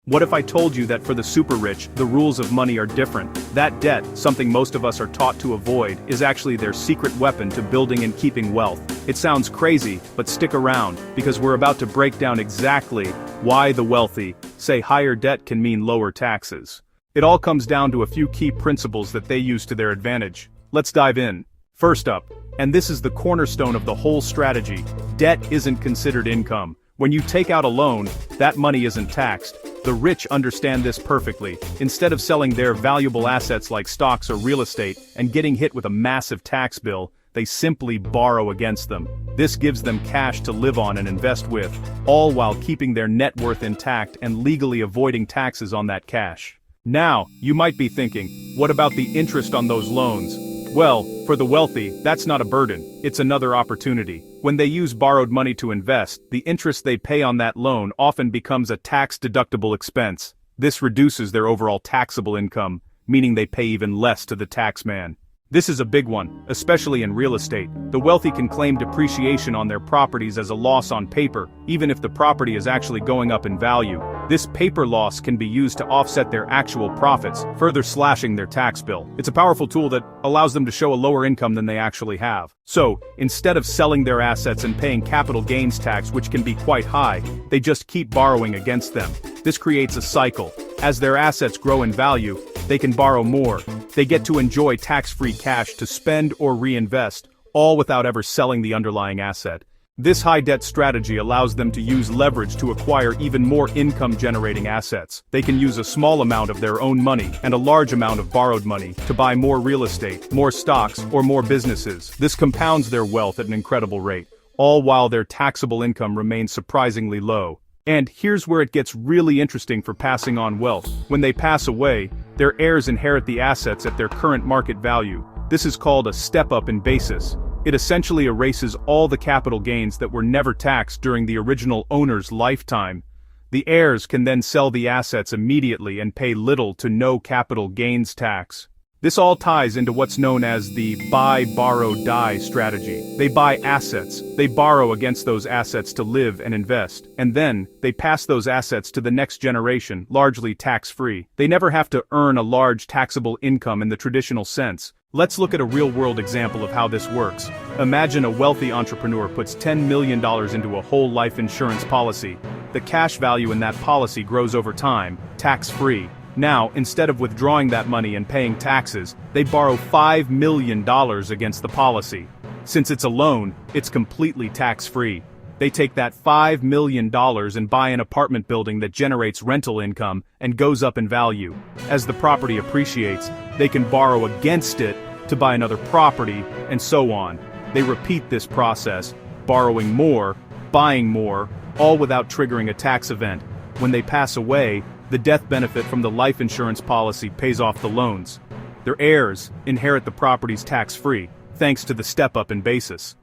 What if I told you that for the super rich, the rules of money are different? That debt, something most of us are taught to avoid, is actually their secret weapon to building and keeping wealth. It sounds crazy, but stick around, because we're about to break down exactly why the wealthy say higher debt can mean lower taxes. It all comes down to a few key principles that they use to their advantage. Let's dive in. First up, and this is the cornerstone of the whole strategy, debt isn't considered income. When you take out a loan, that money isn't taxed. The rich understand this perfectly. Instead of selling their valuable assets like stocks or real estate and getting hit with a massive tax bill, they simply borrow against them. This gives them cash to live on and invest with, all while keeping their net worth intact and legally avoiding taxes on that cash. Now, you might be thinking, what about the interest on those loans? Well, for the wealthy, that's not a burden, it's another opportunity. When they use borrowed money to invest, the interest they pay on that loan often becomes a tax-deductible expense. This reduces their overall taxable income, meaning they pay even less to the tax man. This is a big one, especially in real estate. The wealthy can claim depreciation on their properties as a loss on paper, even if the property is actually going up in value. This paper loss can be used to offset their actual profits, further slashing their tax bill. It's a powerful tool that allows them to show a lower income than they actually have. So, instead of selling their assets and paying capital gains tax, which can be quite high, they just keep borrowing against them. This creates a cycle. As their assets grow in value, they can borrow more. They get to enjoy tax-free cash to spend or reinvest, all without ever selling the underlying asset. This high-debt strategy allows them to use leverage to acquire even more income-generating assets. They can use a small amount of their own money and a large amount of borrowed money to buy more real estate, more stocks, or more businesses. This compounds their wealth at an incredible rate, all while their taxable income remains surprisingly low. And here's where it gets really interesting for passing on wealth. When they pass away, their heirs inherit the assets at their current market value. This is called a step-up in basis. It essentially erases all the capital gains that were never taxed during the original owner's lifetime. The heirs can then sell the assets immediately and pay little to no capital gains tax. This all ties into what's known as the buy, borrow, die strategy. They buy assets, they borrow against those assets to live and invest, and then, they pass those assets to the next generation, largely tax-free. They never have to earn a large taxable income in the traditional sense. Let's look at a real-world example of how this works. Imagine a wealthy entrepreneur puts $10 million into a whole life insurance policy. The cash value in that policy grows over time, tax-free. Now, instead of withdrawing that money and paying taxes, they borrow $5 million against the policy. Since it's a loan, it's completely tax-free. They take that $5 million and buy an apartment building that generates rental income and goes up in value. As the property appreciates, they can borrow against it to buy another property, and so on. They repeat this process, borrowing more, buying more, all without triggering a tax event. When they pass away, the death benefit from the life insurance policy pays off the loans. Their heirs inherit the properties tax-free, thanks to the step-up in basis.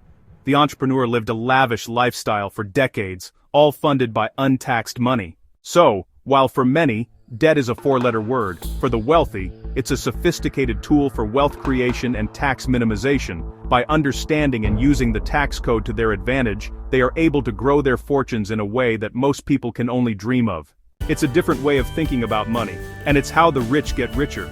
The entrepreneur lived a lavish lifestyle for decades, all funded by untaxed money. So, while for many, debt is a four-letter word, for the wealthy, it's a sophisticated tool for wealth creation and tax minimization. By understanding and using the tax code to their advantage, they are able to grow their fortunes in a way that most people can only dream of. It's a different way of thinking about money, and it's how the rich get richer.